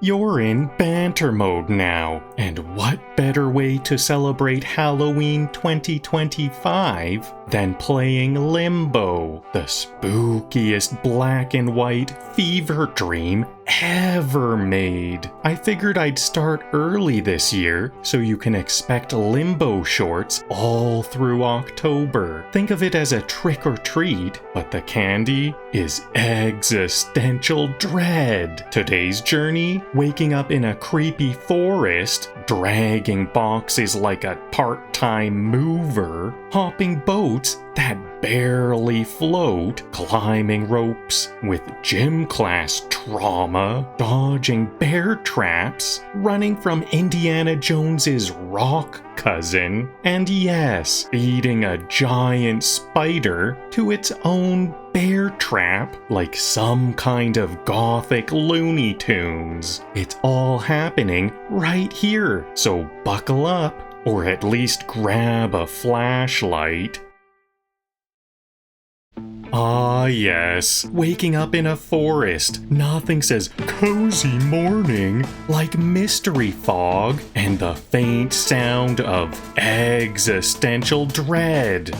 You're in Banter mode now, and what better way to celebrate Halloween 2025 than playing Limbo, the spookiest black and white fever dream ever made. I figured I'd start early this year so you can expect Limbo shorts all through October. Think of it as a trick or treat, but the candy is existential dread. Today's journey: waking up in a creepy forest, dragging boxes like a part-time mover, hopping boats that barely float, climbing ropes with gym class trauma, dodging bear traps, running from Indiana Jones's rock cousin, and yes, feeding a giant spider to its own bear trap like some kind of gothic Looney Tunes. It's all happening right here, so buckle up, or at least grab a flashlight. Ah yes, waking up in a forest. Nothing says cozy morning like mystery fog and the faint sound of existential dread.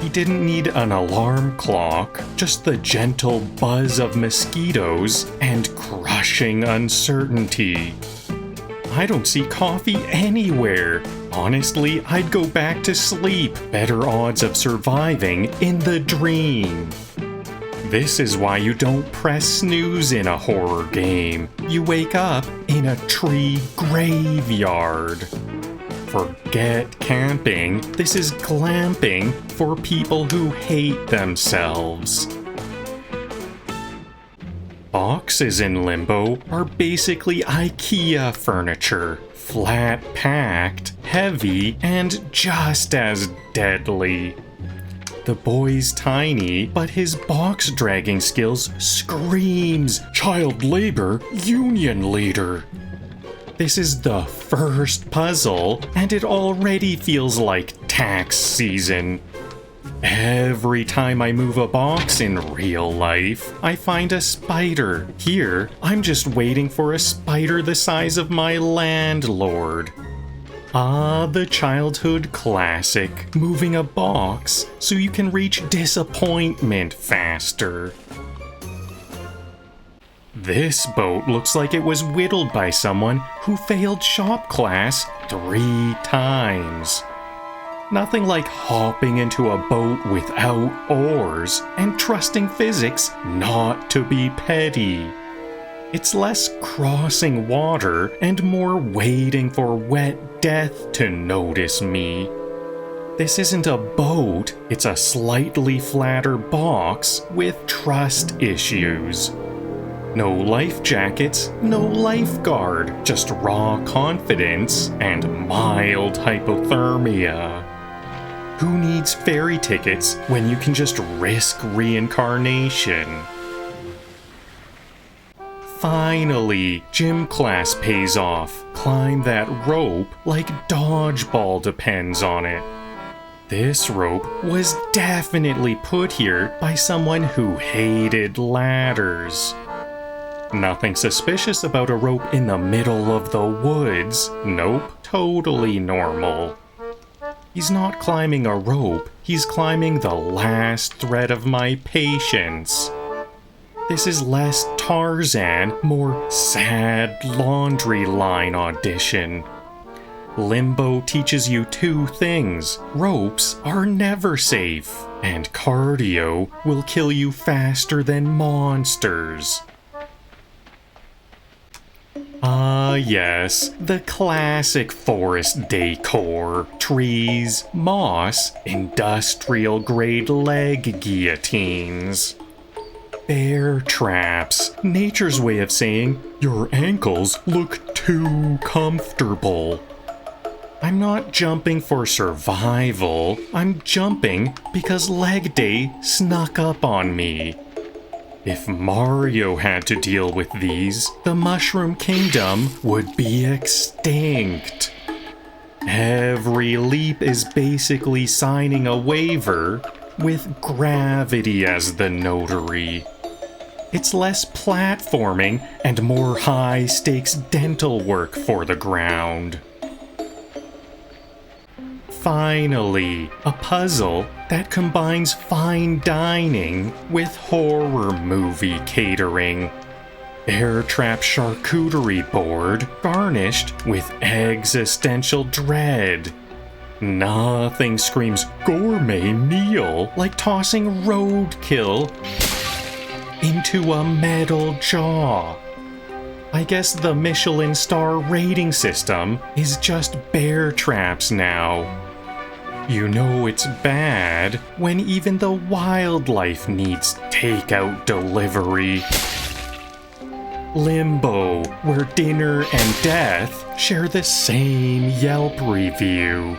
He didn't need an alarm clock, just the gentle buzz of mosquitoes and crushing uncertainty. I don't see coffee anywhere. Honestly, I'd go back to sleep. Better odds of surviving in the dream. This is why you don't press snooze in a horror game. You wake up in a tree graveyard. Forget camping. This is glamping for people who hate themselves. Boxes in Limbo are basically IKEA furniture. Flat-packed, heavy, and just as deadly. The boy's tiny, but his box-dragging skills screams child labor union leader. This is the first puzzle, and it already feels like tax season. Every time I move a box in real life, I find a spider. Here, I'm just waiting for a spider the size of my landlord. Ah, the childhood classic, moving a box so you can reach disappointment faster. This boat looks like it was whittled by someone who failed shop class 3 times. Nothing like hopping into a boat without oars and trusting physics not to be petty. It's less crossing water and more waiting for wet death to notice me. This isn't a boat, it's a slightly flatter box with trust issues. No life jackets, no lifeguard, just raw confidence and mild hypothermia. Who needs ferry tickets when you can just risk reincarnation? Finally, gym class pays off. Climb that rope like dodgeball depends on it. This rope was definitely put here by someone who hated ladders. Nothing suspicious about a rope in the middle of the woods. Nope, totally normal. He's not climbing a rope, he's climbing the last thread of my patience. This is less Tarzan, more sad laundry line audition. Limbo teaches you 2 things. Ropes are never safe, and cardio will kill you faster than monsters. Ah yes, the classic forest decor. Trees, moss, industrial-grade leg guillotines. Bear traps, nature's way of saying, your ankles look too comfortable. I'm not jumping for survival, I'm jumping because leg day snuck up on me. If Mario had to deal with these, the Mushroom Kingdom would be extinct. Every leap is basically signing a waiver, with gravity as the notary. It's less platforming and more high-stakes dental work for the ground. Finally, a puzzle that combines fine dining with horror movie catering. Bear Trap charcuterie board garnished with existential dread. Nothing screams gourmet meal like tossing roadkill into a metal jaw. I guess the Michelin star rating system is just Bear Traps now. You know it's bad when even the wildlife needs takeout delivery. Limbo, where dinner and death share the same Yelp review.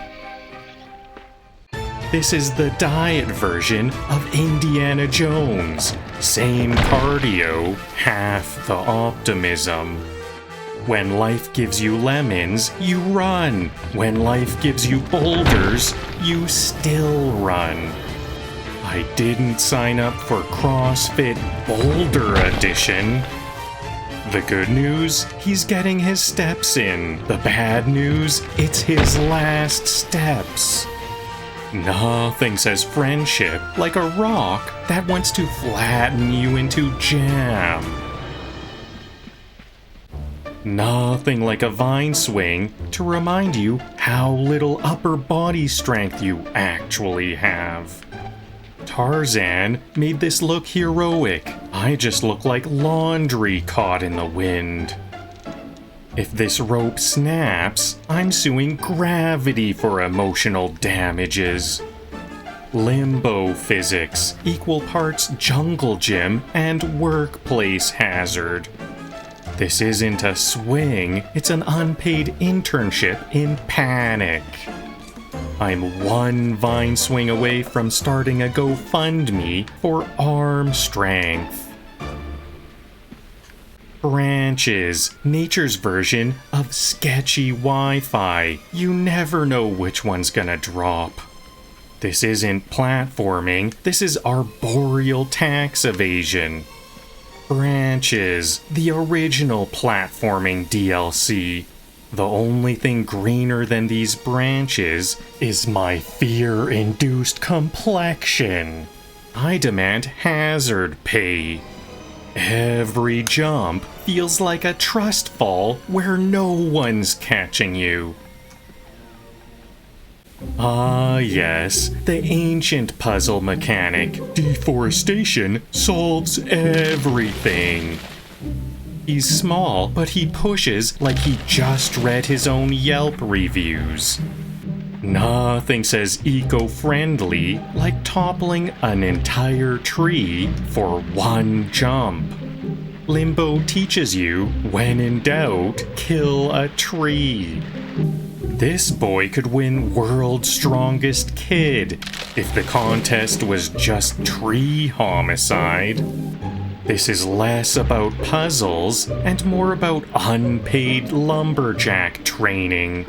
This is the diet version of Indiana Jones. Same cardio, half the optimism. When life gives you lemons, you run. When life gives you boulders, you still run. I didn't sign up for CrossFit Boulder Edition. The good news, he's getting his steps in. The bad news, it's his last steps. Nothing says friendship like a rock that wants to flatten you into jam. Nothing like a vine swing to remind you how little upper body strength you actually have. Tarzan made this look heroic. I just look like laundry caught in the wind. If this rope snaps, I'm suing gravity for emotional damages. Limbo physics, equal parts jungle gym and workplace hazard. This isn't a swing, it's an unpaid internship in panic. I'm one vine swing away from starting a GoFundMe for arm strength. Branches, nature's version of sketchy Wi-Fi. You never know which one's gonna drop. This isn't platforming, this is arboreal tax evasion. Branches, the original platforming DLC. The only thing greener than these branches is my fear-induced complexion. I demand hazard pay. Every jump feels like a trust fall where no one's catching you. Ah yes, the ancient puzzle mechanic. Deforestation solves everything. He's small, but he pushes like he just read his own Yelp reviews. Nothing says eco-friendly like toppling an entire tree for one jump. Limbo teaches you, when in doubt, kill a tree. This boy could win World's Strongest Kid if the contest was just tree homicide. This is less about puzzles and more about unpaid lumberjack training.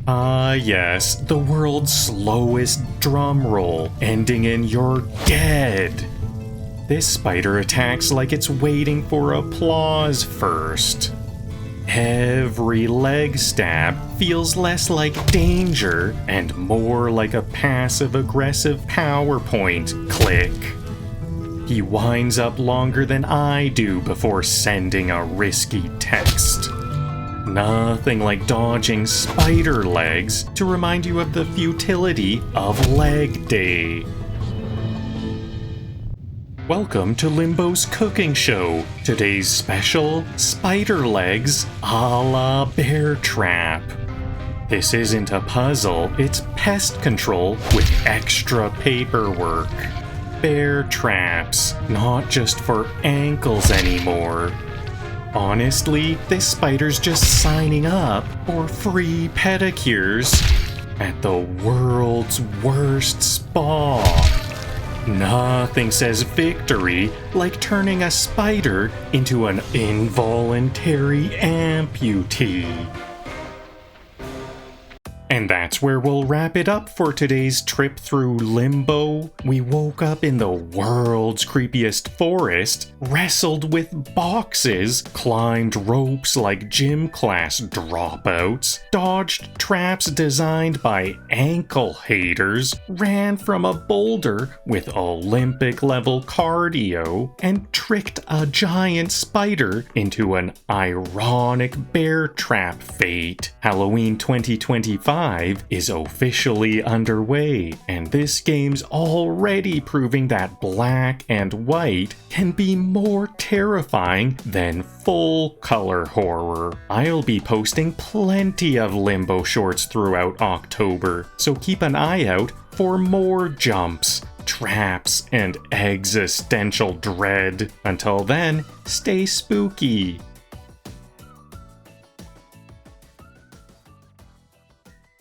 Ah yes, the world's slowest drum roll, ending in "you're dead." This spider attacks like it's waiting for applause first. Every leg stab feels less like danger and more like a passive-aggressive PowerPoint click. He winds up longer than I do before sending a risky text. Nothing like dodging spider legs to remind you of the futility of leg day. Welcome to Limbo's cooking show. Today's special, spider legs a la Bear Trap. This isn't a puzzle, it's pest control with extra paperwork. Bear traps, not just for ankles anymore. Honestly, this spider's just signing up for free pedicures at the world's worst spa. Nothing says victory like turning a spider into an involuntary amputee. And that's where we'll wrap it up for today's trip through Limbo. We woke up in the world's creepiest forest, wrestled with boxes, climbed ropes like gym class dropouts, dodged traps designed by ankle haters, ran from a boulder with Olympic level cardio, and tricked a giant spider into an ironic bear trap fate. Halloween 2025 is officially underway, and this game's already proving that black and white can be more terrifying than full color horror. I'll be posting plenty of Limbo shorts throughout October, so keep an eye out for more jumps, traps, and existential dread. Until then, stay spooky.